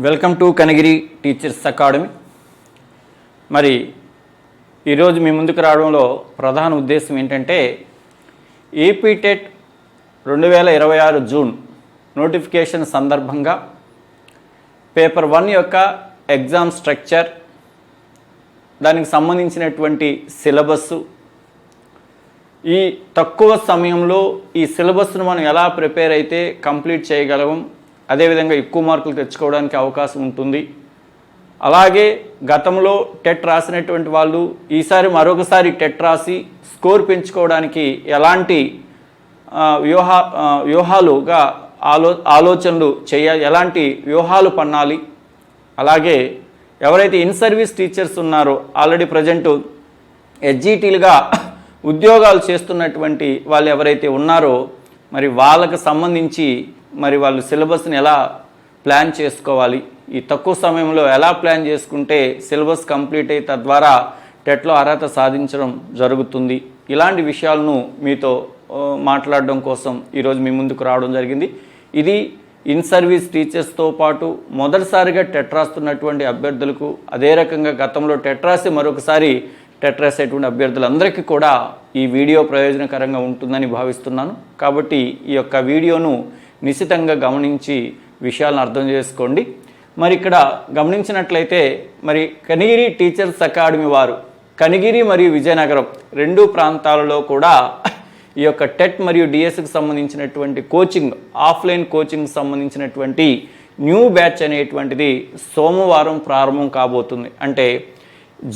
Welcome to Kanigiri teachers academy. మరి ఈరోజు మీ ముందుకు రావడంలో ప్రధాన ఉద్దేశం ఏంటంటే ఏపీ టెట్ 2026 జూన్ నోటిఫికేషన్ సందర్భంగా పేపర్ 1 యొక్క ఎగ్జామ్ స్ట్రక్చర్, దానికి సంబంధించినటువంటి సిలబస్సు, ఈ తక్కువ సమయంలో ఈ సిలబస్ను మనం ఎలా ప్రిపేర్ అయితే కంప్లీట్ చేయగలం, అదేవిధంగా ఎక్కువ మార్కులు తెచ్చుకోవడానికి అవకాశం ఉంటుంది. అలాగే గతంలో టెట్ రాసినటువంటి వాళ్ళు ఈసారి మరొకసారి టెట్ రాసి స్కోర్ పెంచుకోవడానికి ఎలాంటి వ్యూహాలుగా ఆలోచనలు చేయాలి, ఎలాంటి వ్యూహాలు పన్నాలి. అలాగే ఎవరైతే ఇన్ సర్వీస్ టీచర్స్ ఉన్నారో ఆల్రెడీ ప్రజెంట్ ఎస్జిటీలుగా ఉద్యోగాలు చేస్తున్నటువంటి వాళ్ళు ఎవరైతే ఉన్నారో మరి వాళ్ళకు సంబంధించి మరి వాళ్ళు సిలబస్ని ఎలా ప్లాన్ చేసుకోవాలి, ఈ తక్కువ సమయంలో ఎలా ప్లాన్ చేసుకుంటే సిలబస్ కంప్లీట్ అయ్యి తద్వారా టెట్లో అర్హత సాధించడం జరుగుతుంది, ఇలాంటి విషయాలను మీతో మాట్లాడడం కోసం ఈరోజు మీ ముందుకు రావడం జరిగింది. ఇది ఇన్ సర్వీస్ టీచర్స్తో పాటు మొదటిసారిగా టెట్ రాస్తున్నటువంటి అభ్యర్థులకు, అదే రకంగా గతంలో టెట్ రాసి మరొకసారి టెట్ రాసేటువంటి అభ్యర్థులందరికీ కూడా ఈ వీడియో ప్రయోజనకరంగా ఉంటుందని భావిస్తున్నాను. కాబట్టి ఈ యొక్క వీడియోను నిశితంగా గమనించి విషయాలను అర్థం చేసుకోండి. మరి ఇక్కడ గమనించినట్లయితే మరి కనిగిరి టీచర్స్ అకాడమీ వారు కనిగిరి మరియు విజయనగరం రెండు ప్రాంతాలలో కూడా ఈ యొక్క టెట్ మరియు డిఎస్కి సంబంధించినటువంటి కోచింగ్, ఆఫ్లైన్ కోచింగ్ సంబంధించినటువంటి న్యూ బ్యాచ్ అనేటువంటిది సోమవారం ప్రారంభం కాబోతుంది. అంటే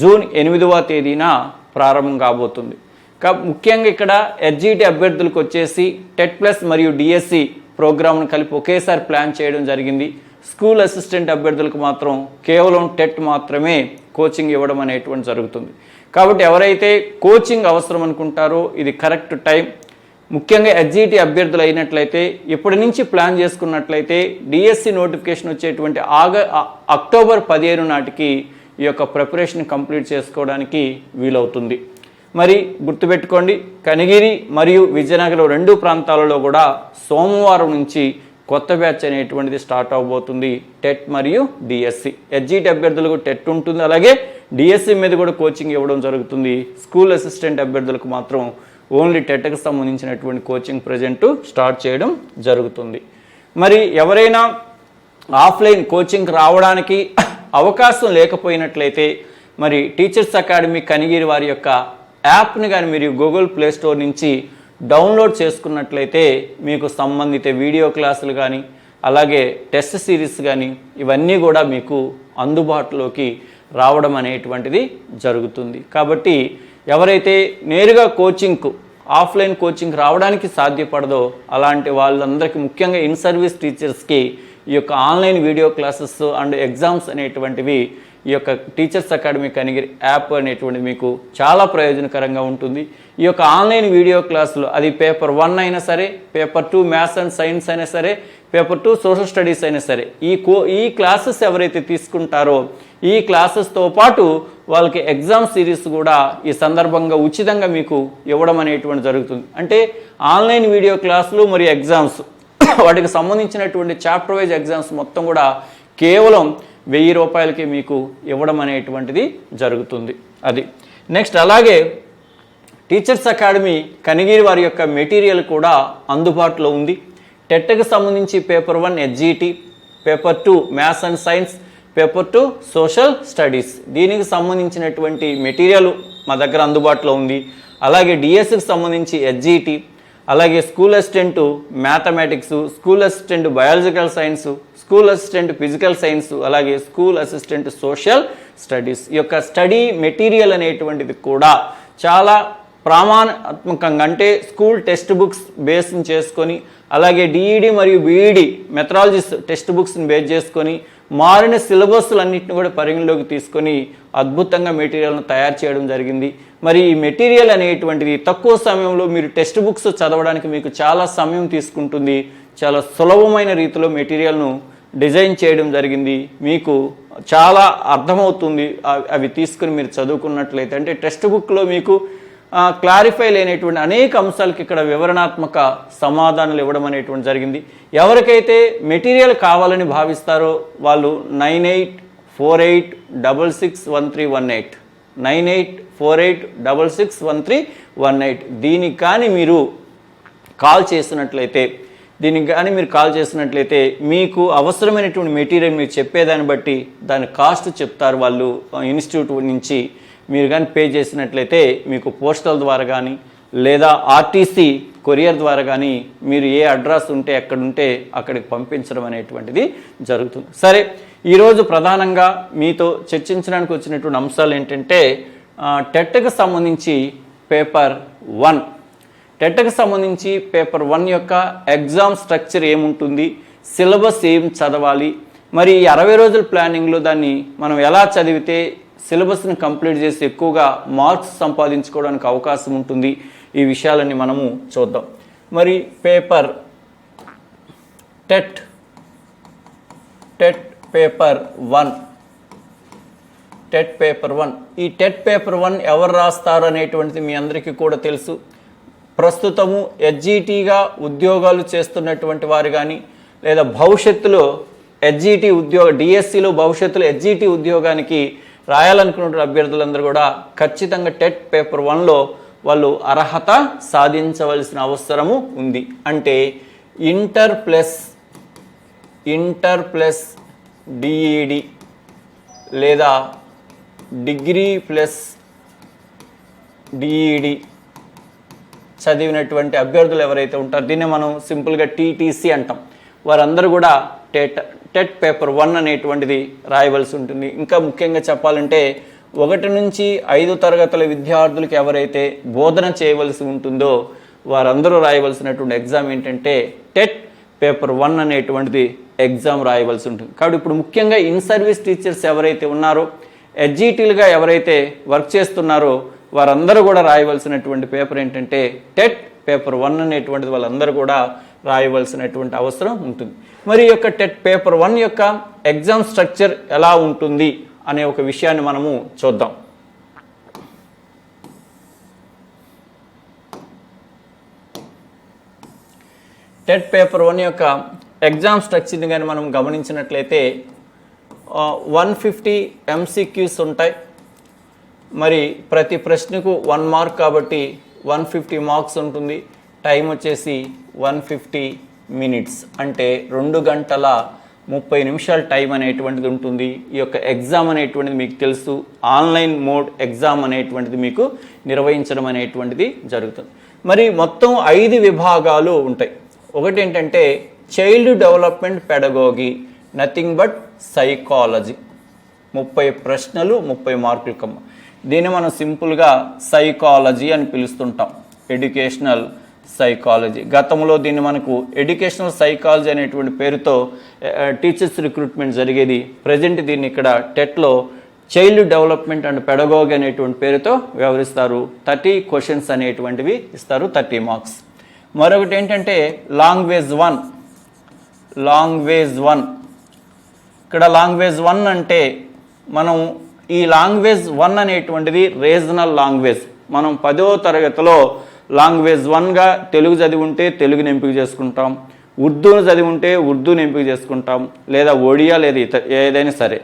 జూన్ 8వ తేదీన ప్రారంభం కాబోతుంది. ముఖ్యంగా ఇక్కడ ఎస్జిటి అభ్యర్థులకు వచ్చేసి టెట్ ప్లస్ మరియు డిఎస్సి ప్రోగ్రామ్ను కలిపి ఒకేసారి ప్లాన్ చేయడం జరిగింది. స్కూల్ అసిస్టెంట్ అభ్యర్థులకు మాత్రం కేవలం టెట్ మాత్రమే కోచింగ్ ఇవ్వడం అనేటువంటి జరుగుతుంది. కాబట్టి ఎవరైతే కోచింగ్ అవసరం అనుకుంటారో ఇది కరెక్ట్ టైం. ముఖ్యంగా ఎస్జిటి అభ్యర్థులు అయినట్లయితే ఇప్పటి నుంచి ప్లాన్ చేసుకున్నట్లయితే డిఎస్సి నోటిఫికేషన్ వచ్చేటువంటి అక్టోబర్ 15 నాటికి ఈ యొక్క ప్రిపరేషన్ కంప్లీట్ చేసుకోవడానికి వీలవుతుంది. మరి గుర్తుపెట్టుకోండి, కనిగిరి మరియు విజయనగరం రెండు ప్రాంతాలలో కూడా సోమవారం నుంచి కొత్త బ్యాచ్ అనేటువంటిది స్టార్ట్ అవబోతుంది. టెట్ మరియు డిఎస్సి ఎస్జిటి అభ్యర్థులకు టెట్ ఉంటుంది, అలాగే డిఎస్సి మీద కూడా కోచింగ్ ఇవ్వడం జరుగుతుంది. స్కూల్ అసిస్టెంట్ అభ్యర్థులకు మాత్రం ఓన్లీ టెట్కి సంబంధించినటువంటి కోచింగ్ ప్రజెంట్ స్టార్ట్ చేయడం జరుగుతుంది. మరి ఎవరైనా ఆఫ్లైన్ కోచింగ్ రావడానికి అవకాశం లేకపోయినట్లయితే మరి టీచర్స్ అకాడమీ కనిగిరి వారి యొక్క యాప్ని కానీ మీరు గూగుల్ ప్లే స్టోర్ నుంచి డౌన్లోడ్ చేసుకున్నట్లయితే మీకు సంబంధిత వీడియో క్లాసులు కానీ అలాగే టెస్ట్ సిరీస్ కానీ ఇవన్నీ కూడా మీకు అందుబాటులోకి రావడం అనేటువంటిది జరుగుతుంది. కాబట్టి ఎవరైతే నేరుగా కోచింగ్కు ఆఫ్లైన్ కోచింగ్ రావడానికి సాధ్యపడదో అలాంటి వాళ్ళందరికీ, ముఖ్యంగా ఇన్ సర్వీస్ టీచర్స్కి ఈ యొక్క online video classes and exams అనేటువంటివి ఈ యొక్క టీచర్స్ అకాడమీ కనిగిరి యాప్ అనేటువంటిది మీకు చాలా ప్రయోజనకరంగా ఉంటుంది. ఈ యొక్క ఆన్లైన్ వీడియో క్లాసులు అది పేపర్ 1 అయినా సరే, పేపర్ 2 మ్యాథ్స్ అండ్ సైన్స్ అయినా సరే, పేపర్ 2 సోషల్ స్టడీస్ అయినా సరే, ఈ క్లాసెస్ ఎవరైతే తీసుకుంటారో ఈ క్లాసెస్తో పాటు వాళ్ళకి ఎగ్జామ్ సిరీస్ కూడా ఈ సందర్భంగా ఉచితంగా మీకు ఇవ్వడం అనేటువంటి జరుగుతుంది. అంటే ఆన్లైన్ వీడియో క్లాసులు మరియు ఎగ్జామ్స్ వాటికి సంబంధించినటువంటి చాప్టర్ వైజ్ ఎగ్జామ్స్ మొత్తం కూడా కేవలం 1000 రూపాయలకి మీకు ఇవ్వడం అనేటువంటిది జరుగుతుంది. అది నెక్స్ట్. అలాగే టీచర్స్ అకాడమీ కనిగిరి వారి యొక్క మెటీరియల్ కూడా అందుబాటులో ఉంది. టెట్కి సంబంధించి paper 1 SGT, paper 2 maths and science, paper 2 social studies, దీనికి సంబంధించినటువంటి మెటీరియల్ మా దగ్గర అందుబాటులో ఉంది. అలాగే డిఎస్సికి సంబంధించి ఎస్జిటి, అలాగే school assistant mathematics, school assistant biological science, school assistant physical science, అలాగే స్కూల్ అసిస్టెంట్ సోషల్ స్టడీస్, ఈ యొక్క స్టడీ మెటీరియల్ అనేటువంటిది కూడా చాలా ప్రమాణాత్మకంగా, అంటే స్కూల్ టెక్స్ట్ బుక్స్ బేస్ని చేసుకొని, అలాగే డిఈడి మరియు బిఈడి మెథడాలజీస్ టెక్స్ట్ బుక్స్ని బేస్ చేసుకొని మారిన సిలబస్లన్నింటిని కూడా పరిగణలోకి తీసుకొని అద్భుతంగా మెటీరియల్ను తయారు చేయడం జరిగింది. మరి ఈ మెటీరియల్ అనేటువంటిది తక్కువ సమయంలో మీరు టెక్స్ట్ బుక్స్ చదవడానికి మీకు చాలా సమయం తీసుకుంటుంది. చాలా సులభమైన రీతిలో మెటీరియల్ను డిజైన్ చేయడం జరిగింది. మీకు చాలా అర్థమవుతుంది అవి తీసుకుని మీరు చదువుకున్నట్లయితే. అంటే టెక్స్ట్ బుక్లో మీకు క్లారిఫై లేనటువంటి అనేక అంశాలకి ఇక్కడ వివరణాత్మక సమాధానాలు ఇవ్వడం అనేటువంటి జరిగింది. ఎవరికైతే మెటీరియల్ కావాలని భావిస్తారో వాళ్ళు 9848661318 9848661318 దీనికి కానీ మీరు కాల్ చేసినట్లయితే మీకు అవసరమైనటువంటి మెటీరియల్ మీరు చెప్పేదాన్ని బట్టి దాని కాస్ట్ చెప్తారు వాళ్ళు ఇన్స్టిట్యూట్ నుంచి. మీరు కానీ పే చేసినట్లయితే మీకు పోస్టల్ ద్వారా కానీ లేదా ఆర్టీసీ కొరియర్ ద్వారా కానీ మీరు ఏ అడ్రస్ ఉంటే ఎక్కడుంటే అక్కడికి పంపించడం అనేటువంటిది జరుగుతుంది. సరే, ఈరోజు ప్రధానంగా మీతో చర్చించడానికి వచ్చినటువంటి అంశాలు ఏంటంటే టెట్కి సంబంధించి పేపర్ 1. టెట్కి సంబంధించి పేపర్ 1 యొక్క ఎగ్జామ్ స్ట్రక్చర్ ఏముంటుంది, సిలబస్ ఏం చదవాలి, మరి 60 రోజుల ప్లానింగ్లో దాన్ని మనం ఎలా చదివితే సిలబస్ని కంప్లీట్ చేసి ఎక్కువగా మార్క్స్ సంపాదించుకోవడానికి అవకాశం ఉంటుంది, ఈ విషయాలన్నీ మనము చూద్దాం. మరి పేపర్ టెట్ పేపర్ 1 ఈ టెట్ పేపర్ 1 ఎవరు రాస్తారు అనేటువంటిది మీ అందరికీ కూడా తెలుసు. ప్రస్తుతము ఎస్జిటిగా ఉద్యోగాలు చేస్తున్నటువంటి వారు కానీ లేదా భవిష్యత్తులో ఎస్జిటి డిఎస్సిలో భవిష్యత్తులో ఎస్జిటి ఉద్యోగానికి రాయాలనుకున్న అభ్యర్థులందరూ కూడా ఖచ్చితంగా టెట్ పేపర్ 1లో వాళ్ళు అర్హత సాధించవలసిన అవసరము ఉంది. అంటే ఇంటర్ ప్లస్ డిఈడి లేదా డిగ్రీ ప్లస్ డిఈడి చదివినటువంటి అభ్యర్థులు ఎవరైతే ఉంటారో దీన్ని మనం సింపుల్గా టీటీసీ అంటాం. వారందరూ కూడా టెట్ పేపర్ 1 అనేటువంటిది రాయవలసి ఉంటుంది. ఇంకా ముఖ్యంగా చెప్పాలంటే 1 నుంచి 5 తరగతుల విద్యార్థులకు ఎవరైతే బోధన చేయవలసి ఉంటుందో వారందరూ రాయవలసినటువంటి ఎగ్జామ్ ఏంటంటే టెట్ పేపర్ 1 అనేటువంటిది ఎగ్జామ్ రాయవలసి ఉంటుంది. కాబట్టి ఇప్పుడు ముఖ్యంగా ఇన్ సర్వీస్ టీచర్స్ ఎవరైతే ఉన్నారో ఎస్జిటీలుగా ఎవరైతే వర్క్ చేస్తున్నారో వారందరూ కూడా రాయవలసినటువంటి పేపర్ ఏంటంటే టెట్ పేపర్ 1 అనేటువంటిది వాళ్ళందరూ కూడా రాయవలసినటువంటి అవసరం ఉంటుంది. మరి ఈ యొక్క టెట్ పేపర్ 1 యొక్క ఎగ్జామ్ స్ట్రక్చర్ ఎలా ఉంటుంది అనే ఒక విషయాన్ని మనము చూద్దాం. టెట్ పేపర్ 1 యొక్క ఎగ్జామ్ స్ట్రక్చర్ని కానీ మనం గమనించినట్లయితే 150 MCQs ఉంటాయి. మరి ప్రతి ప్రశ్నకు 1 మార్క్ కాబట్టి 150 మార్క్స్ ఉంటుంది. టైం వచ్చేసి 150 మినిట్స్ అంటే 2 గంటల 30 నిమిషాల టైం అనేటువంటిది ఉంటుంది. ఈ యొక్క ఎగ్జామ్ అనేటువంటిది మీకు తెలుసు, ఆన్లైన్ మోడ్ ఎగ్జామ్ అనేటువంటిది మీకు నిర్వహించడం అనేటువంటిది జరుగుతుంది. మరి మొత్తం 5 విభాగాలు ఉంటాయి. ఒకటి ఏంటంటే child development pedagogy, nothing but psychology. 30 ప్రశ్నలు 30 మార్కులు కమ్మ. దీన్ని మనం సింపుల్గా సైకాలజీ అని పిలుస్తుంటాం, ఎడ్యుకేషనల్ సైకాలజీ. గతంలో దీన్ని మనకు ఎడ్యుకేషనల్ సైకాలజీ అనేటువంటి పేరుతో టీచర్స్ రిక్రూట్మెంట్ జరిగేది. ప్రజెంట్ దీన్ని ఇక్కడ టెట్లో చైల్డ్ డెవలప్మెంట్ అండ్ పెడగోగి అనేటువంటి పేరుతో వ్యవహరిస్తారు. 30 క్వశ్చన్స్ అనేటువంటివి ఇస్తారు, 30 మార్క్స్. మరొకటి ఏంటంటే లాంగ్వేజ్ 1. ఇక్కడ లాంగ్వేజ్ 1 అంటే మనం ఈ లాంగ్వేజ్ 1 అనేటువంటిది రీజనల్ లాంగ్వేజ్. మనం 10వ తరగతిలో లాంగ్వేజ్ 1గా తెలుగు చదివి ఉంటే తెలుగుని ఎంపిక చేసుకుంటాం, ఉర్దూను చదివి ఉంటే ఉర్దూని ఎంపిక చేసుకుంటాం, లేదా ఒడియా లేదా ఏదైనా సరే.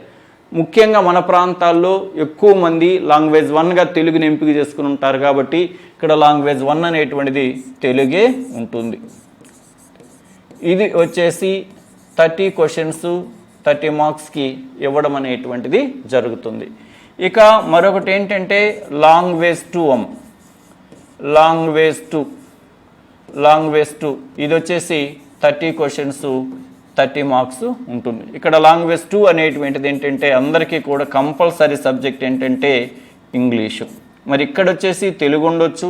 ముఖ్యంగా మన ప్రాంతాల్లో ఎక్కువ మంది లాంగ్వేజ్ 1గా తెలుగుని ఎంపిక చేసుకుని ఉంటారు కాబట్టి ఇక్కడ లాంగ్వేజ్ 1 అనేటువంటిది తెలుగే ఉంటుంది. ఇది వచ్చేసి 30 క్వశ్చన్స్ 30 మార్క్స్కి ఇవ్వడం అనేటువంటిది జరుగుతుంది. ఇక మరొకటి ఏంటంటే లాంగ్వేజ్ 2 ఇది వచ్చేసి 30 క్వశ్చన్స్ 30 మార్క్స్ ఉంటుంది. ఇక్కడ లాంగ్వేజ్ 2 అనేటువంటిది ఏంటంటే అందరికీ కూడా కంపల్సరీ సబ్జెక్ట్ ఏంటంటే ఇంగ్లీషు. మరి ఇక్కడ వచ్చేసి తెలుగు ఉండొచ్చు,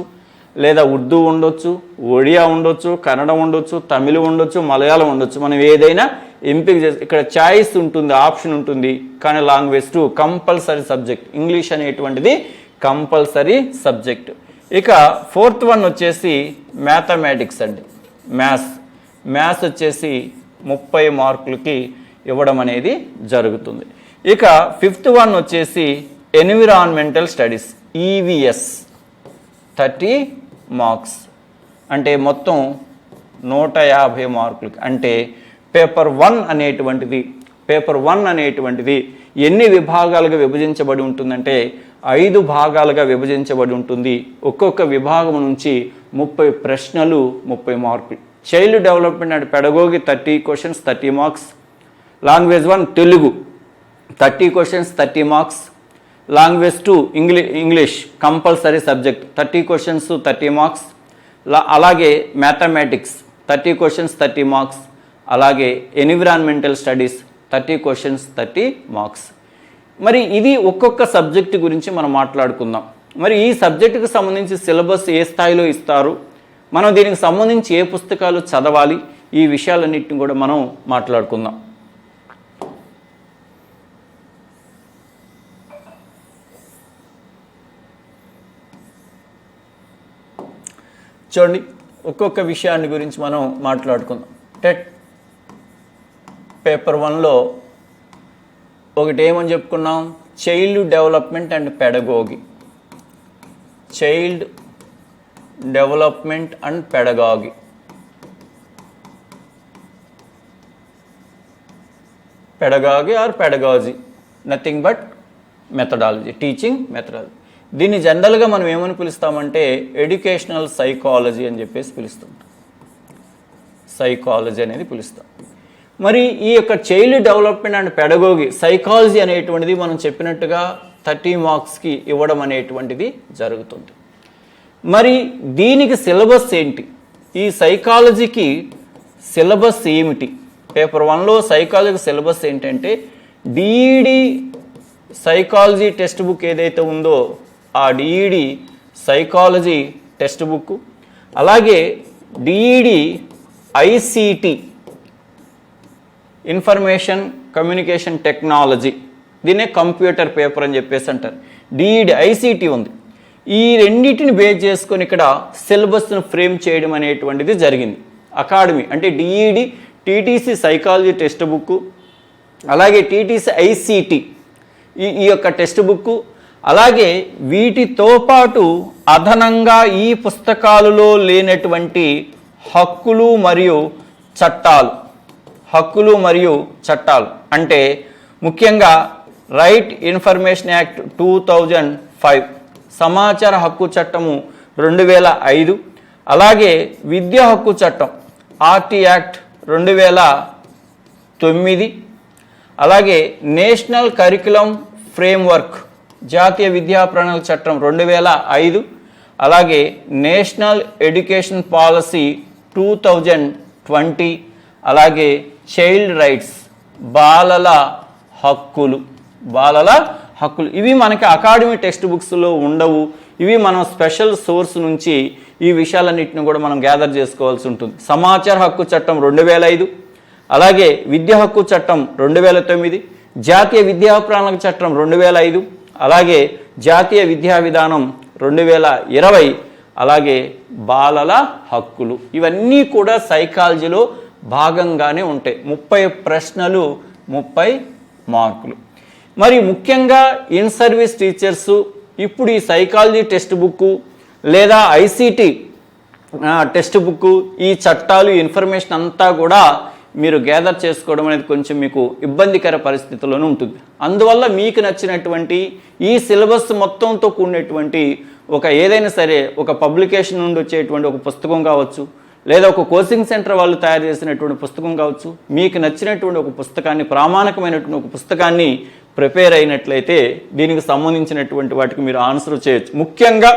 లేదా ఉర్దూ ఉండొచ్చు, ఒడియా ఉండొచ్చు, కన్నడ ఉండొచ్చు, తమిళ ఉండొచ్చు, మలయాళం ఉండొచ్చు. మనం ఏదైనా ఎంపిక చేసి ఇక్కడ చాయిస్ ఉంటుంది, ఆప్షన్ ఉంటుంది. కానీ లాంగ్వేజ్ 2 కంపల్సరీ సబ్జెక్ట్, ఇంగ్లీష్ అనేటువంటిది కంపల్సరీ సబ్జెక్ట్. ఇక 4th వన్ వచ్చేసి మ్యాథమెటిక్స్ అండి, మ్యాథ్స్ వచ్చేసి 30 మార్కులకి ఇవ్వడం అనేది జరుగుతుంది. ఇక 5th వన్ వచ్చేసి ఎన్విరాన్మెంటల్ స్టడీస్, EVS 30 మార్క్స్, అంటే మొత్తం 150 మార్కులకి. అంటే పేపర్ 1 అనేటువంటిది ఎన్ని విభాగాలుగా విభజించబడి ఉంటుందంటే 5 భాగాలుగా విభజించబడి ఉంటుంది. ఒక్కొక్క విభాగం నుంచి 30 ప్రశ్నలు, 30 మార్కులు. Child development and pedagogy 30 questions, 30 marks. Language 1 Telugu 30 questions, 30 marks. Language 2 English compulsory subject 30 questions, 30 marks. అలాగే మ్యాథమెటిక్స్ 30 క్వశ్చన్స్, 30 మార్క్స్. అలాగే ఎన్విరాన్మెంటల్ స్టడీస్ 30 క్వశ్చన్స్, 30 మార్క్స్. మరి ఇది ఒక్కొక్క సబ్జెక్టు గురించి మనం మాట్లాడుకుందాం. మరి ఈ సబ్జెక్టుకు సంబంధించి సిలబస్ ఏ స్థాయిలో ఇస్తారు, మనం దీనికి సంబంధించి ఏ పుస్తకాలు చదవాలి, ఈ విషయాలన్నింటిని కూడా మనం మాట్లాడుకుందాం. చూడండి, ఒక్కొక్క విషయాన్ని గురించి మనం మాట్లాడుకుందాం. టెట్ పేపర్ 1లో ఒకటి ఏమని చెప్పుకున్నాం, child development and pedagogy. Child development and pedagogy. Pedagogy or pedagogy, nothing but methodology, teaching methodology. దీన్ని జనరల్గా మనం ఏమని పిలుస్తామంటే ఎడ్యుకేషనల్ సైకాలజీ అని చెప్పేసి పిలుస్తాం. సైకాలజీ అనేది పిలుస్తాం. మరి ఈ యొక్క child development and pedagogy psychology అనేటువంటిది మనం చెప్పినట్టుగా 30 మార్క్స్కి ఇవ్వడం అనేటువంటిది జరుగుతుంది. మరి దీనికి సిలబస్ ఏంటి, ఈ సైకాలజీకి సిలబస్ ఏమిటి? పేపర్ 1లో సైకాలజీకి సిలబస్ ఏంటంటే డిఈడి సైకాలజీ టెక్స్ట్ బుక్ ఏదైతే ఉందో ఆ డిఈడి సైకాలజీ టెక్స్ట్ బుక్, అలాగే DEd ICT information communication technology, దీన్నే కంప్యూటర్ పేపర్ అని చెప్పేసి అంటారు. డిఈడి ఐసిటి ఉంది. ఈ రెండింటిని బేస్ చేసుకొని ఇక్కడ సిలబస్ను ఫ్రేమ్ చేయడం అనేటువంటిది జరిగింది. అకాడమీ అంటే DEd TTC psychology text book, అలాగే టీటీసీ ఐసిటి ఈ యొక్క టెక్స్ట్ బుక్, అలాగే వీటితో పాటు అదనంగా ఈ పుస్తకాలలో లేనటువంటి హక్కులు మరియు చట్టాలు అంటే ముఖ్యంగా రైట్ ఇన్ఫర్మేషన్ యాక్ట్ 2005, సమాచార హక్కు చట్టము 2005, అలాగే విద్యా హక్కు చట్టం ఆర్టీ యాక్ట్ 2009, అలాగే నేషనల్ కరికులం ఫ్రేమ్వర్క్ జాతీయ విద్యా ప్రణాళిక చట్టం 2005, అలాగే నేషనల్ ఎడ్యుకేషన్ పాలసీ 2020, అలాగే చైల్డ్ రైట్స్ బాలల హక్కులు. ఇవి మనకి అకాడమీ టెక్స్ట్ బుక్స్లో ఉండవు. ఇవి మనం స్పెషల్ సోర్స్ నుంచి ఈ విషయాలన్నింటిని కూడా మనం గ్యాదర్ చేసుకోవాల్సి ఉంటుంది. సమాచార హక్కు చట్టం 2005, అలాగే విద్యా హక్కు చట్టం 2009, జాతీయ విద్యా ప్రణాళిక చట్టం 2005, అలాగే జాతీయ విద్యా విధానం 2020, అలాగే బాలల హక్కులు. ఇవన్నీ కూడా సైకాలజీలో భాగంగానే ఉంటాయి. 30 ప్రశ్నలు, 30 మార్కులు. మరి ముఖ్యంగా ఇన్ సర్వీస్ టీచర్సు ఇప్పుడు ఈ సైకాలజీ టెక్స్ట్ బుక్ లేదా ఐసిటి టెక్స్ట్ బుక్, ఈ చట్టాలు, ఇన్ఫర్మేషన్ అంతా కూడా మీరు గ్యాదర్ చేసుకోవడం అనేది కొంచెం మీకు ఇబ్బందికర పరిస్థితుల్లోనే ఉంటుంది. అందువల్ల మీకు నచ్చినటువంటి ఈ సిలబస్ మొత్తంతో కూడినటువంటి ఏదైనా సరే ఒక పబ్లికేషన్ నుండి వచ్చేటువంటి ఒక పుస్తకం కావచ్చు, లేదా ఒక కోచింగ్ సెంటర్ వాళ్ళు తయారు చేసినటువంటి పుస్తకం కావచ్చు, మీకు నచ్చినటువంటి ఒక పుస్తకాన్ని, ప్రామాణికమైనటువంటి ఒక పుస్తకాన్ని ప్రిపేర్ అయినట్లయితే దీనికి సంబంధించినటువంటి వాటికి మీరు ఆన్సర్ చేయొచ్చు. ముఖ్యంగా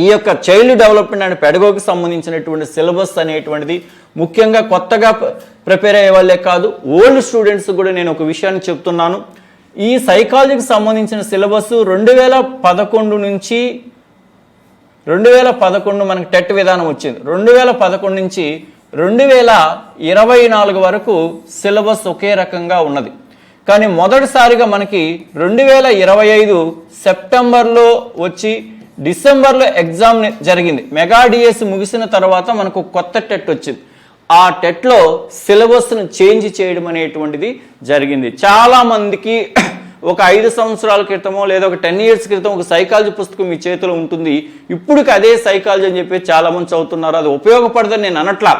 ఈ యొక్క చైల్డ్ డెవలప్మెంట్ అండ్ పెడగోకి సంబంధించినటువంటి సిలబస్ అనేటువంటిది ముఖ్యంగా కొత్తగా ప్రిపేర్ అయ్యే వాళ్ళే కాదు, ఓల్డ్ స్టూడెంట్స్ కూడా నేను ఒక విషయాన్ని చెప్తున్నాను. ఈ సైకాలజీకి సంబంధించిన సిలబస్ 2011 నుంచి 2011 మనకి టెట్ విధానం వచ్చింది. 2011 నుంచి 2024 వరకు సిలబస్ ఒకే రకంగా ఉన్నది. కానీ మొదటిసారిగా మనకి 2025 సెప్టెంబర్లో వచ్చి డిసెంబర్లో ఎగ్జామ్ జరిగింది. మెగా డిఎస్ ముగిసిన తర్వాత మనకు కొత్త టెట్ వచ్చింది. ఆ టెట్లో సిలబస్ను చేంజ్ చేయడం అనేటువంటిది జరిగింది. చాలామందికి ఒక 5 సంవత్సరాల క్రితమో లేదా ఒక 10 years క్రితం ఒక సైకాలజీ పుస్తకం మీ చేతిలో ఉంటుంది. ఇప్పుడుకి అదే సైకాలజీ అని చెప్పి చాలామంది చదువుతున్నారు. అది ఉపయోగపడదని నేను అనట్లా.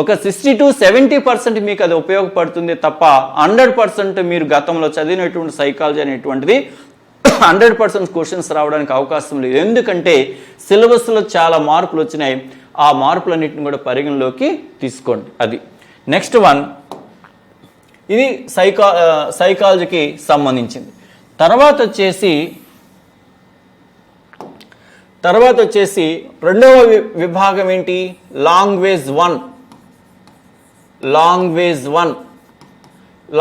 ఒక 60 to 70% మీకు అది ఉపయోగపడుతుంది తప్ప 100% మీరు గతంలో చదివినటువంటి సైకాలజీ అనేటువంటిది 100% క్వశ్చన్స్ రావడానికి అవకాశం లేదు. ఎందుకంటే సిలబస్లో చాలా మార్పులు వచ్చినాయి. ఆ మార్పులన్నింటిని కూడా పరిగణలోకి తీసుకోండి. అది నెక్స్ట్ వన్. ఇది సైకాలజీకి సంబంధించింది. తర్వాత వచ్చేసి రెండవ విభాగం ఏంటి? లాంగ్వేజ్ 1.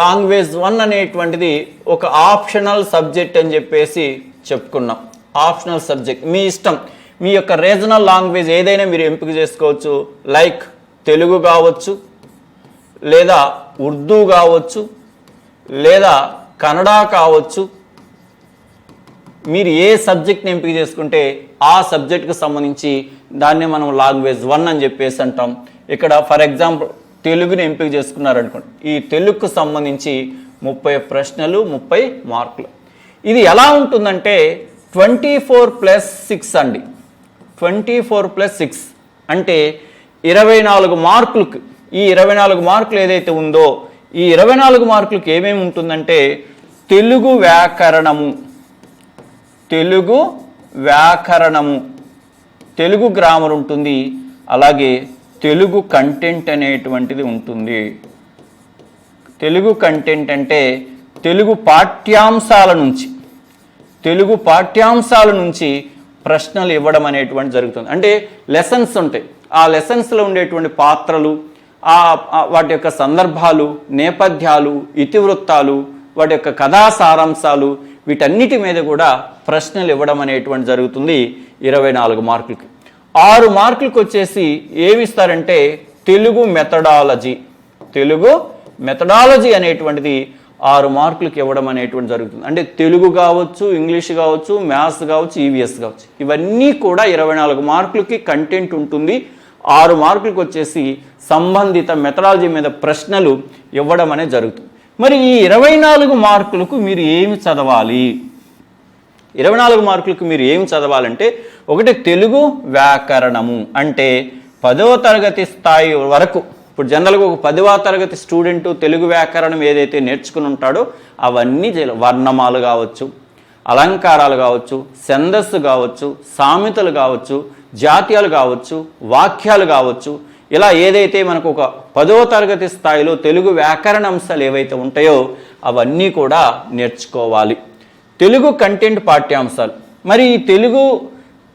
లాంగ్వేజ్ 1 అనేటువంటిది ఒక ఆప్షనల్ సబ్జెక్ట్ అని చెప్పేసి చెప్పుకున్నాం. ఆప్షనల్ సబ్జెక్ట్ మీ ఇష్టం. మీ యొక్క రీజనల్ లాంగ్వేజ్ ఏదైనా మీరు ఎంపిక చేసుకోవచ్చు. లైక్ తెలుగు కావచ్చు, లేదా ఉర్దూ కావచ్చు, లేదా కన్నడ కావచ్చు. మీరు ఏ సబ్జెక్ట్ని ఎంపిక చేసుకుంటే ఆ సబ్జెక్ట్కి సంబంధించి దాన్నే మనం లాంగ్వేజ్ 1 అని చెప్పేసి అంటాం. ఇక్కడ ఫర్ ఎగ్జాంపుల్ తెలుగుని ఎంపిక చేసుకున్నారనుకోండి. ఈ తెలుగుకు సంబంధించి 30 ప్రశ్నలు, 30 మార్కులు. ఇది ఎలా ఉంటుందంటే 24+6 అండి. 24+6 అంటే 24 మార్కులకు. ఈ 24 మార్కులు ఏదైతే ఉందో ఈ 24 మార్కులకు ఏమేమి ఉంటుందంటే తెలుగు వ్యాకరణము, తెలుగు గ్రామర్ ఉంటుంది. అలాగే తెలుగు కంటెంట్ అనేటువంటిది ఉంటుంది. తెలుగు కంటెంట్ అంటే తెలుగు పాఠ్యాంశాల నుంచి ప్రశ్నలు ఇవ్వడం అనేటువంటి జరుగుతుంది. అంటే లెసన్స్ ఉంటాయి. ఆ లెసన్స్లో ఉండేటువంటి పాత్రలు, వాటి యొక్క సందర్భాలు, నేపథ్యాలు, ఇతివృత్తాలు, వాటి యొక్క కథా సారాంశాలు, వీటన్నిటి మీద కూడా ప్రశ్నలు ఇవ్వడం అనేటువంటి జరుగుతుంది 24 మార్కులకి. 6 మార్కులకు వచ్చేసి ఏమి ఇస్తారంటే తెలుగు మెథడాలజీ అనేటువంటిది 6 మార్కులకు ఇవ్వడం అనేటువంటి జరుగుతుంది. అంటే తెలుగు కావచ్చు, ఇంగ్లీష్ కావచ్చు, మ్యాథ్స్ కావచ్చు, ఈవీఎస్ కావచ్చు, ఇవన్నీ కూడా 24 మార్కులకి కంటెంట్ ఉంటుంది. 6 మార్కులకు వచ్చేసి సంబంధిత మెథడాలజీ మీద ప్రశ్నలు ఇవ్వడం అనేది జరుగుతుంది. మరి ఈ 24 మార్కులకు మీరు ఏమి చదవాలి? 24 మార్కులకు మీరు ఏమి చదవాలంటే ఒకటి తెలుగు వ్యాకరణము. అంటే 10వ తరగతి స్థాయి వరకు. ఇప్పుడు జనరల్గా ఒక 10వ తరగతి స్టూడెంట్ తెలుగు వ్యాకరణం ఏదైతే నేర్చుకుని ఉంటాడో అవన్నీ వర్ణమాలు కావచ్చు, అలంకారాలు కావచ్చు, ఛందస్సు కావచ్చు, సామెతలు కావచ్చు, జాతీయాలు కావచ్చు, వాక్యాలు కావచ్చు, ఇలా ఏదైతే మనకు ఒక 10వ తరగతి స్థాయిలో తెలుగు వ్యాకరణ అంశాలు ఏవైతే ఉంటాయో అవన్నీ కూడా నేర్చుకోవాలి. తెలుగు కంటెంట్ పాఠ్యాంశాలు. మరి ఈ తెలుగు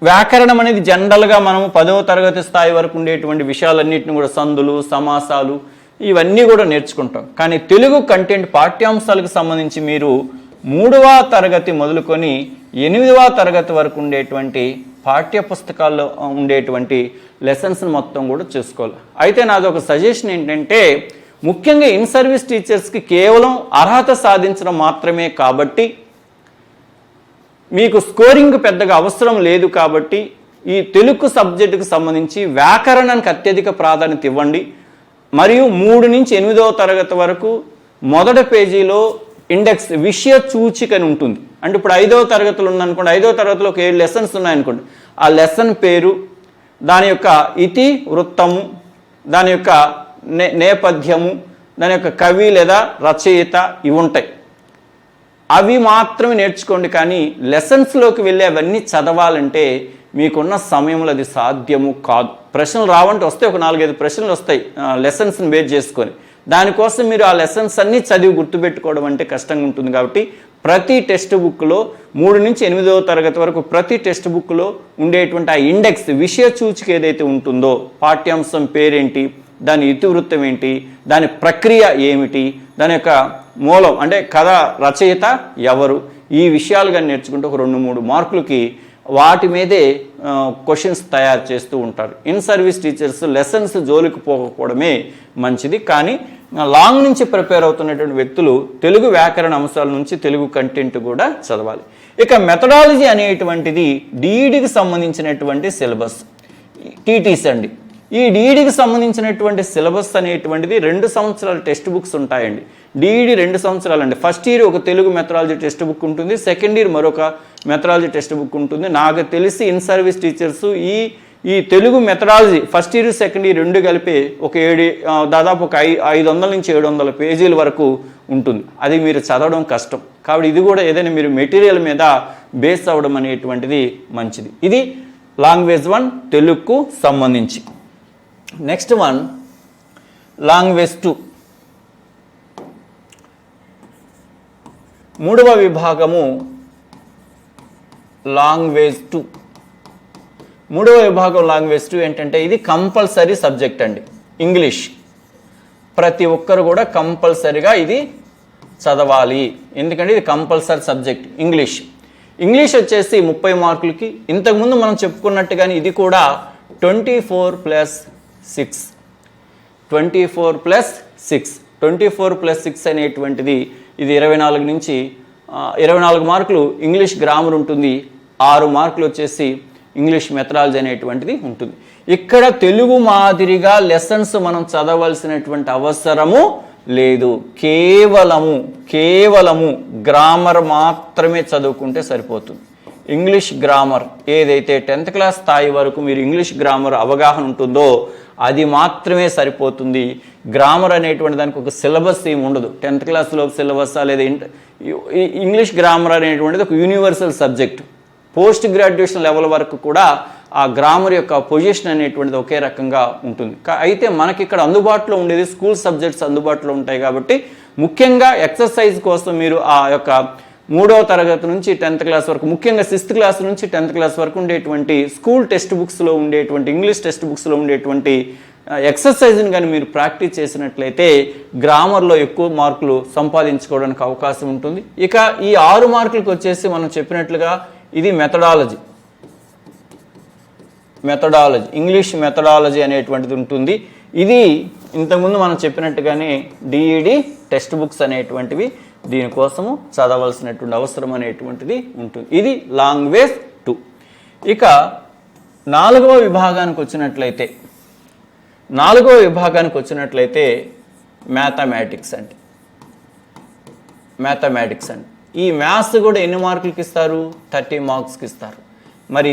వ్యాకరణం అనేది జనరల్గా మనము 10వ తరగతి స్థాయి వరకు ఉండేటువంటి విషయాలన్నింటినీ కూడా సందులు, సమాసాలు ఇవన్నీ కూడా నేర్చుకుంటాం. కానీ తెలుగు కంటెంట్ పాఠ్యాంశాలకు సంబంధించి మీరు 3వ తరగతి మొదలుకొని 8వ తరగతి వరకు ఉండేటువంటి పాఠ్య పుస్తకాల్లో ఉండేటువంటి లెసన్స్ని మొత్తం కూడా చూసుకోవాలి. అయితే నాది ఒక సజెషన్ ఏంటంటే ముఖ్యంగా ఇన్ సర్వీస్ టీచర్స్కి కేవలం అర్హత సాధించడం మాత్రమే కాబట్టి మీకు స్కోరింగ్ పెద్దగా అవసరం లేదు కాబట్టి ఈ తెలుగు సబ్జెక్టుకు సంబంధించి వ్యాకరణానికి అత్యధిక ప్రాధాన్యత ఇవ్వండి. మరియు 3 నుంచి 8వ తరగతి వరకు మొదటి పేజీలో ఇండెక్స్ విషయ సూచిక అని ఉంటుంది. అంటే ఇప్పుడు 5వ తరగతిలో ఉందనుకోండి, 5వ తరగతిలో ఒక 7 లెసన్స్ ఉన్నాయనుకోండి, ఆ లెసన్ పేరు, దాని యొక్క ఇతి వృత్తము, దాని యొక్క నేపథ్యము, దాని యొక్క కవి లేదా రచయిత ఇవి ఉంటాయి. అవి మాత్రమే నేర్చుకోండి. కానీ లెసన్స్లోకి వెళ్ళి అవన్నీ చదవాలంటే మీకున్న సమయంలో అది సాధ్యము కాదు. ప్రశ్నలు రావంటే వస్తాయి, ఒక 4-5 ప్రశ్నలు వస్తాయి లెసన్స్ని బేస్ చేసుకొని. దానికోసం మీరు ఆ లెసన్స్ అన్నీ చదివి గుర్తుపెట్టుకోవడం అంటే కష్టంగా ఉంటుంది. కాబట్టి ప్రతి టెక్స్ట్ బుక్లో 3 నుంచి 8వ తరగతి వరకు ప్రతి టెక్స్ట్ బుక్లో ఉండేటువంటి ఆ ఇండెక్స్ విషయ సూచిక ఏదైతే ఉంటుందో, పాఠ్యాంశం పేరేంటి, దాని ఇతివృత్తం ఏంటి, దాని ప్రక్రియ ఏమిటి, దాని యొక్క మూలం అంటే కథ రచయిత ఎవరు, ఈ విషయాలుగా నేర్చుకుంటూ ఒక 2-3 మార్కులకి వాటి మీదే క్వశ్చన్స్ తయారు చేస్తూ ఉంటారు. ఇన్ సర్వీస్ టీచర్స్ లెసన్స్ జోలికి పోకపోవడమే మంచిది. కానీ లాంగ్ నుంచి ప్రిపేర్ అవుతున్నటువంటి వ్యక్తులు తెలుగు వ్యాకరణ అంశాల నుంచి తెలుగు కంటెంట్ కూడా చదవాలి. ఇక మెథడాలజీ అనేటువంటిది డిఈడికి సంబంధించినటువంటి సిలబస్, టీటీసీ అండి. ఈ డిఈడికి సంబంధించినటువంటి సిలబస్ అనేటువంటిది 2 సంవత్సరాల టెక్స్ట్ బుక్స్ ఉంటాయండి. డిఈడి 2 సంవత్సరాలండి. ఫస్ట్ ఇయర్ ఒక తెలుగు మెథడాలజీ టెక్స్ట్ బుక్ ఉంటుంది, సెకండ్ ఇయర్ మరొక మెథడాలజీ టెక్స్ట్ బుక్ ఉంటుంది. నాకు తెలిసి ఇన్ సర్వీస్ టీచర్స్ ఈ Telugu methodology first year second year 2 కలిపి ఒక దాదాపు ఒక 500 నుంచి 700 పేజీల వరకు ఉంటుంది. అది మీరు చదవడం కష్టం. కాబట్టి ఇది కూడా ఏదైనా మీరు మెటీరియల్ మీద బేస్ అవ్వడం అనేటువంటిది మంచిది. ఇది లాంగ్వేజ్ 1 తెలుగుకు సంబంధించి. నెక్స్ట్ వన్ లాంగ్వేజ్ 2 మూడవ విభాగము లాంగ్వేజ్ 2. మూడవ విభాగం లాంగ్వేజ్ 2 ఏంటంటే ఇది కంపల్సరీ సబ్జెక్ట్ అండి. ఇంగ్లీష్ ప్రతి ఒక్కరు కూడా కంపల్సరీగా ఇది చదవాలి, ఎందుకంటే ఇది కంపల్సరీ సబ్జెక్ట్. ఇంగ్లీష్ వచ్చేసి 30 మార్కులకి. ఇంతకుముందు మనం చెప్పుకున్నట్టుగానే ఇది కూడా 24+6 24+6 అనేటువంటిది ఇది 24 నుంచి 24 మార్కులు ఇంగ్లీష్ గ్రామర్ ఉంటుంది, 6 మార్కులు వచ్చేసి ఇంగ్లీష్ మెథడాలజీ అనేటువంటిది ఉంటుంది. ఇక్కడ తెలుగు మాదిరిగా లెసన్స్ మనం చదవలసినటువంటి అవసరము లేదు. కేవలము గ్రామర్ మాత్రమే చదువుకుంటే సరిపోతుంది. ఇంగ్లీష్ గ్రామర్ ఏదైతే 10th క్లాస్ స్థాయి వరకు మీరు ఇంగ్లీష్ గ్రామర్ అవగాహన ఉంటుందో అది మాత్రమే సరిపోతుంది. గ్రామర్ అనేటువంటి దానికి ఒక సిలబస్ ఏమి ఉండదు. 10th క్లాస్లో సిలబస్ లేదా ఇంగ్లీష్ గ్రామర్ అనేటువంటిది ఒక universal subject. Post graduation level వరకు కూడా ఆ గ్రామర్ యొక్క పొజిషన్ అనేటువంటిది ఒకే రకంగా ఉంటుంది. అయితే మనకి ఇక్కడ అందుబాటులో ఉండేది స్కూల్ సబ్జెక్ట్స్ అందుబాటులో ఉంటాయి. కాబట్టి ముఖ్యంగా ఎక్సర్సైజ్ కోసం మీరు ఆ యొక్క 3వ తరగతి నుంచి 10th క్లాస్ వరకు, ముఖ్యంగా 6th క్లాస్ నుంచి 10th క్లాస్ వరకు ఉండేటువంటి స్కూల్ టెక్స్ట్ బుక్స్లో ఉండేటువంటి ఇంగ్లీష్ టెక్స్ట్ బుక్స్లో ఉండేటువంటి ఎక్సర్సైజ్ని కానీ మీరు ప్రాక్టీస్ చేసినట్లయితే గ్రామర్లో ఎక్కువ మార్కులు సంపాదించుకోవడానికి అవకాశం ఉంటుంది. ఇక ఈ 6 మార్కులకు వచ్చేసి మనం చెప్పినట్లుగా ఇది మెథడాలజీ ఇంగ్లీష్ మెథడాలజీ అనేటువంటిది ఉంటుంది. ఇది ఇంతకుముందు మనం చెప్పినట్టుగానే డిఈడి టెక్స్ట్ బుక్స్ అనేటువంటివి దీనికోసము చదవలసినటువంటి అవసరం అనేటువంటిది ఉంటుంది. ఇది లాంగ్వేజ్ 2. ఇక 4వ విభాగానికి వచ్చినట్లయితే మ్యాథమెటిక్స్ అండి. ఈ మ్యాథ్స్ కూడా ఎన్ని మార్కులకి ఇస్తారు? 30 మార్క్స్కి ఇస్తారు. మరి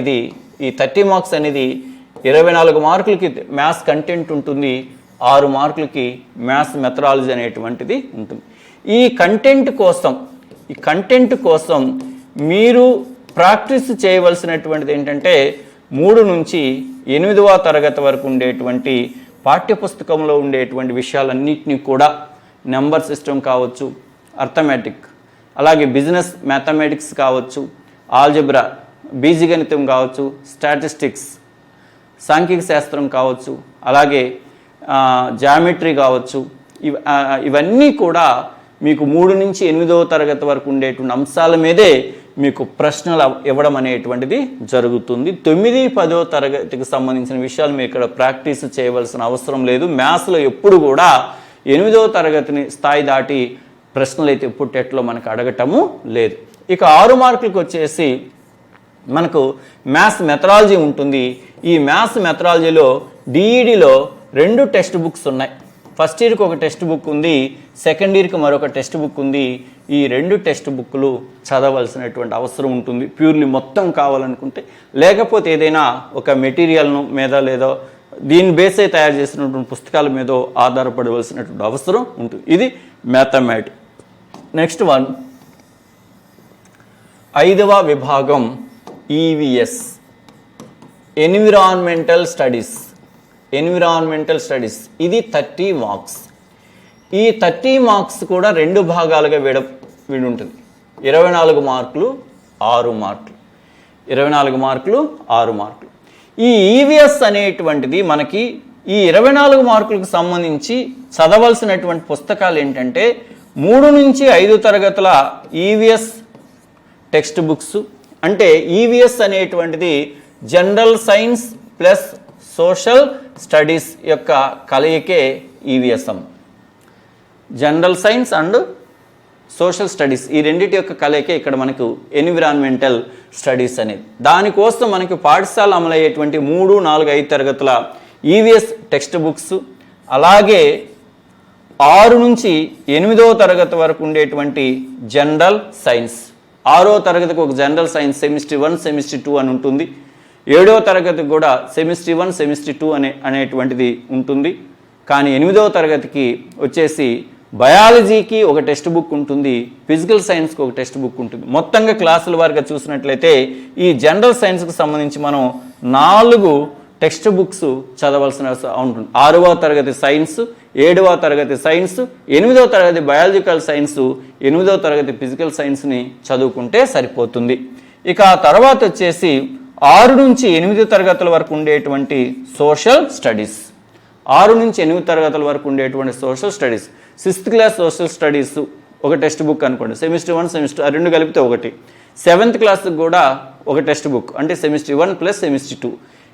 ఈ 30 మార్క్స్ అనేది 24 మార్కులకి మ్యాథ్స్ కంటెంట్ ఉంటుంది, 6 మార్కులకి మ్యాథ్స్ మెథడాలజీ అనేటువంటిది ఉంటుంది. ఈ కంటెంట్ కోసం మీరు ప్రాక్టీస్ చేయవలసినటువంటిది ఏంటంటే 3 నుంచి 8వ తరగతి వరకు ఉండేటువంటి పాఠ్యపుస్తకంలో ఉండేటువంటి విషయాలన్నింటినీ కూడా నెంబర్ సిస్టమ్ కావచ్చు, అర్థమెటిక్, అలాగే బిజినెస్ మ్యాథమెటిక్స్ కావచ్చు, ఆల్జబ్రా బీజగణితం కావచ్చు, స్టాటిస్టిక్స్ సాంఖ్యక శాస్త్రం కావచ్చు, అలాగే జామెట్రీ కావచ్చు, ఇవన్నీ కూడా మీకు 3 నుంచి 8వ తరగతి వరకు ఉండేటువంటి అంశాల మీదే మీకు ప్రశ్నలు ఇవ్వడం అనేటువంటిది జరుగుతుంది. 9, 10వ తరగతికి సంబంధించిన విషయాలు మీరు ఇక్కడ ప్రాక్టీస్ చేయవలసిన అవసరం లేదు. మ్యాథ్స్లో ఎప్పుడు కూడా 8వ తరగతిని స్థాయి దాటి ప్రశ్నలు అయితే ఎప్పుడు టెట్లో మనకు అడగటము లేదు. ఇక 6 మార్కులకు వచ్చేసి మనకు మ్యాథ్స్ మెథడాలజీ ఉంటుంది. ఈ మ్యాథ్స్ మెథడాలజీలో డిఈడిలో 2 టెక్స్ట్ బుక్స్ ఉన్నాయి. ఫస్ట్ ఇయర్కి ఒక టెక్స్ట్ బుక్ ఉంది, సెకండ్ ఇయర్కి మరొక టెక్స్ట్ బుక్ ఉంది. ఈ 2 టెక్స్ట్ బుక్లు చదవలసినటువంటి అవసరం ఉంటుంది ప్యూర్లీ మొత్తం కావాలనుకుంటే. లేకపోతే ఏదైనా ఒక మెటీరియల్ను మీద లేదో దీని బేసే తయారు చేసినటువంటి పుస్తకాల మీద ఆధారపడవలసినటువంటి అవసరం ఉంటుంది. ఇది మ్యాథమెటిక్స్. నెక్స్ట్ వన్ 5వ విభాగం ఈవిఎస్, ఎన్విరాన్మెంటల్ స్టడీస్. ఇది 30 మార్క్స్. ఈ 30 మార్క్స్ కూడా 2 భాగాలుగా విడి ఉంటుంది. 24 మార్కులు 6 మార్కులు. ఈ ఈవిఎస్ అనేటువంటిది మనకి ఈ 24 మార్కులకు సంబంధించి చదవలసినటువంటి పుస్తకాలు ఏంటంటే 3 నుంచి 5 తరగతుల ఈవిఎస్ టెక్స్ట్ బుక్స్. అంటే ఈవిఎస్ అనేటువంటిది general science plus social studies యొక్క కలయికే EVSM. General science and social studies ఈ రెండింటి యొక్క కలయికే ఇక్కడ మనకు ఎన్విరాన్మెంటల్ స్టడీస్ అనేది. దానికోసం మనకి పాఠశాల అమలయ్యేటువంటి 3, 4, 5 తరగతుల ఈవీఎస్ టెక్స్ట్ బుక్స్, అలాగే 6 నుంచి 8వ తరగతి వరకు ఉండేటువంటి జనరల్ సైన్స్. 6వ తరగతికి ఒక జనరల్ సైన్స్ సెమిస్టర్ 1 సెమిస్టర్ 2 అని ఉంటుంది. 7వ తరగతికి కూడా సెమిస్టర్ 1 సెమిస్టర్ 2 అనేటువంటిది ఉంటుంది. కానీ 8వ తరగతికి వచ్చేసి బయాలజీకి ఒక టెక్స్ట్ బుక్ ఉంటుంది, ఫిజికల్ సైన్స్కి ఒక టెక్స్ట్ బుక్ ఉంటుంది. మొత్తంగా క్లాసుల వారిగా చూసినట్లయితే ఈ జనరల్ సైన్స్కి సంబంధించి మనం 4 టెక్స్ట్ బుక్స్ చదవాల్సిన ఉంటుంది. 6వ తరగతి సైన్స్, 7వ తరగతి సైన్స్, 8వ తరగతి బయాలజికల్ సైన్స్, 8వ తరగతి ఫిజికల్ సైన్స్ని చదువుకుంటే సరిపోతుంది. ఇక తర్వాత వచ్చేసి 6 నుంచి 8 తరగతుల వరకు ఉండేటువంటి సోషల్ స్టడీస్. 6 నుంచి 8 తరగతుల వరకు ఉండేటువంటి social studies. 6th class social studies ఒక టెక్స్ట్ బుక్ అనుకోండి, సెమిస్టర్ 1 సెమిస్టర్ 2 కలిపితే ఒకటి. 7th క్లాస్కి కూడా ఒక టెక్స్ట్ బుక్, అంటే సెమిస్టర్ 1 ప్లస్ సెమిస్టర్ 2.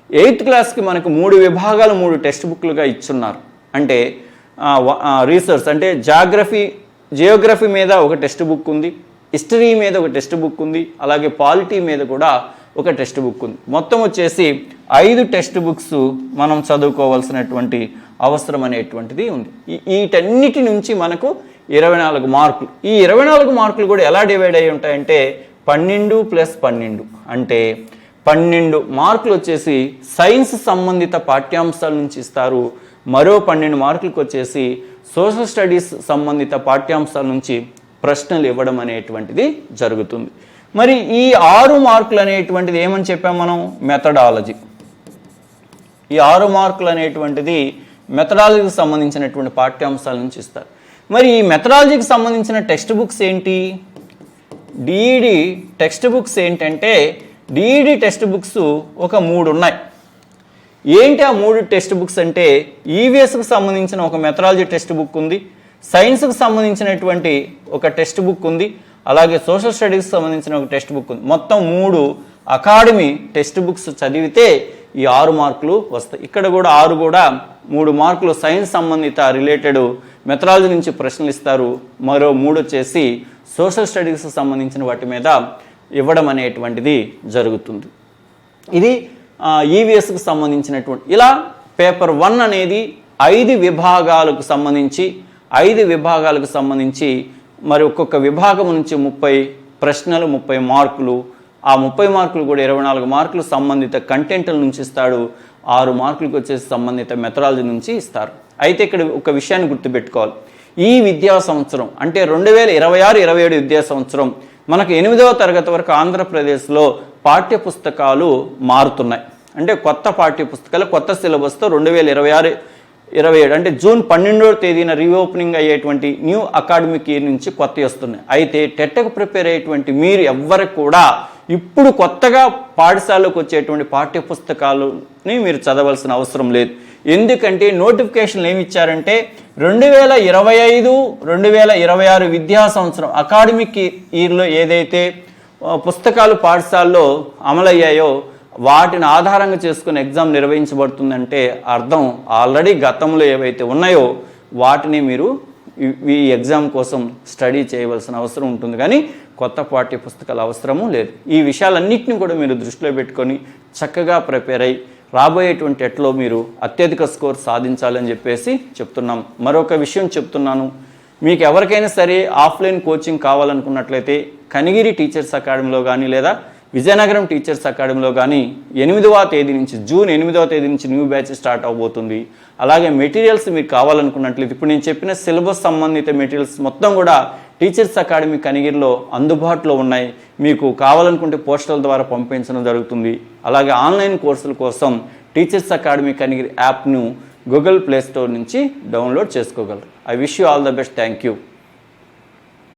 8th క్లాస్కి మనకు 3 విభాగాలు 3 టెక్స్ట్ బుక్లుగా ఇచ్చున్నారు. అంటే రీసెర్చ్ అంటే జియోగ్రఫీ మీద ఒక టెక్స్ట్ బుక్ ఉంది, హిస్టరీ మీద ఒక టెక్స్ట్ బుక్ ఉంది, అలాగే పాలిటీ మీద కూడా ఒక టెక్స్ట్ బుక్ ఉంది. మొత్తం వచ్చేసి 5 టెక్స్ట్ బుక్స్ మనం చదువుకోవాల్సినటువంటి అవసరం అనేటువంటిది ఉంది. వీటన్నిటి నుంచి మనకు 24 మార్కులు. ఈ 24 మార్కులు కూడా ఎలా డివైడ్ అయి ఉంటాయంటే 12 + 12, అంటే 12 మార్కులు వచ్చేసి సైన్స్ సంబంధిత పాఠ్యాంశాల నుంచి ఇస్తారు. మరో 12 మార్కులకు వచ్చేసి సోషల్ స్టడీస్ సంబంధిత పాఠ్యాంశాల నుంచి ప్రశ్నలు ఇవ్వడం అనేటువంటిది జరుగుతుంది. మరి ఈ 6 మార్కులు అనేటువంటిది ఏమని చెప్పాం మనం? మెథడాలజీ. ఈ 6 మార్కులు అనేటువంటిది మెథడాలజీకి సంబంధించినటువంటి పాఠ్యాంశాల నుంచి ఇస్తారు. మరి ఈ మెథడాలజీకి సంబంధించిన టెక్స్ట్ బుక్స్ ఏంటి? డిఈడి టెక్స్ట్ బుక్స్ ఏంటంటే డిఈడి టెక్స్ట్ బుక్స్ ఒక 3 ఉన్నాయి. ఏంటి ఆ 3 టెక్స్ట్ బుక్స్ అంటే ఈవీఎస్కి సంబంధించిన ఒక మెథడాలజీ టెక్స్ట్ బుక్ ఉంది, సైన్స్కి సంబంధించినటువంటి ఒక టెక్స్ట్ బుక్ ఉంది, అలాగే సోషల్ స్టడీస్కి సంబంధించిన ఒక టెక్స్ట్ బుక్ ఉంది. మొత్తం 3 అకాడమీ టెక్స్ట్ బుక్స్ చదివితే ఈ 6 మార్కులు వస్తాయి. ఇక్కడ కూడా 3 మార్కులు సైన్స్ సంబంధిత రిలేటెడ్ మెథడాలజీ నుంచి ప్రశ్నలు ఇస్తారు. మరో 3 వచ్చేసి సోషల్ స్టడీస్కి సంబంధించిన వాటి మీద ఇవ్వడం అనేటువంటిది జరుగుతుంది. ఇది ఈవీఎస్కి సంబంధించినటువంటి. ఇలా పేపర్ 1 అనేది 5 విభాగాలకు సంబంధించి మరి ఒక్కొక్క విభాగం నుంచి 30 ప్రశ్నలు, 30 మార్కులు. ఆ 30 మార్కులు కూడా 24 మార్కులు సంబంధిత కంటెంట్ల నుంచి ఇస్తాడు. 6 మార్కులకు వచ్చేసి సంబంధిత మెథడాలజీ నుంచి ఇస్తారు. అయితే ఇక్కడ ఒక విషయాన్ని గుర్తుపెట్టుకోవాలి. ఈ విద్యా సంవత్సరం అంటే 2026-27 విద్యా సంవత్సరం మనకు 8వ తరగతి వరకు ఆంధ్రప్రదేశ్లో పాఠ్యపుస్తకాలు మారుతున్నాయి. అంటే కొత్త పాఠ్యపుస్తకాలు కొత్త సిలబస్తో 2026-27 అంటే జూన్ 12వ తేదీన రీఓపెనింగ్ అయ్యేటువంటి న్యూ అకాడమిక్ ఇయర్ నుంచి కొత్తవి వస్తున్నాయి. అయితే టెట్కు ప్రిపేర్ అయ్యేటువంటి మీరు ఎవ్వరికి కూడా ఇప్పుడు కొత్తగా పాఠశాలకు వచ్చేటువంటి పాఠ్యపుస్తకాలని మీరు చదవాల్సిన అవసరం లేదు. ఎందుకంటే నోటిఫికేషన్లు ఏమి ఇచ్చారంటే 2025-2026 విద్యా సంవత్సరం అకాడమిక్ ఇయర్లో ఏదైతే పుస్తకాలు పాఠశాలలో అమలయ్యాయో వాటిని ఆధారంగా చేసుకుని ఎగ్జామ్ నిర్వహించబడుతుందంటే అర్థం ఆల్రెడీ గతంలో ఏవైతే ఉన్నాయో వాటిని మీరు ఈ ఎగ్జామ్ కోసం స్టడీ చేయవలసిన అవసరం ఉంటుంది, కానీ కొత్త పాఠ్య పుస్తకాల అవసరము లేదు. ఈ విషయాలన్నింటినీ కూడా మీరు దృష్టిలో పెట్టుకొని చక్కగా ప్రిపేర్ అయ్యి రాబోయేటువంటి ఎట్లో మీరు అత్యధిక స్కోర్ సాధించాలని చెప్పేసి చెప్తున్నాం. మరొక విషయం చెప్తున్నాను, మీకు ఎవరికైనా సరే ఆఫ్లైన్ కోచింగ్ కావాలనుకున్నట్లయితే కనిగిరి టీచర్స్ అకాడమీలో కానీ లేదా విజయనగరం టీచర్స్ అకాడమీలో కానీ 8వ తేదీ నుంచి జూన్ 8వ తేదీ నుంచి న్యూ బ్యాచ్ స్టార్ట్ అవబోతుంది. అలాగే మెటీరియల్స్ మీకు కావాలనుకున్నట్లయితే ఇప్పుడు నేను చెప్పిన సిలబస్ సంబంధిత మెటీరియల్స్ మొత్తం కూడా టీచర్స్ అకాడమీ కనిగిరిలో అందుబాటులో ఉన్నాయి. మీకు కావాలనుకుంటే పోస్టల్ ద్వారా పంపించడం జరుగుతుంది. అలాగే ఆన్లైన్ కోర్సుల కోసం టీచర్స్ అకాడమీ కనిగిరి యాప్ను గూగుల్ ప్లే స్టోర్ నుంచి డౌన్లోడ్ చేసుకోగలరు. I wish you all the best. Thank you.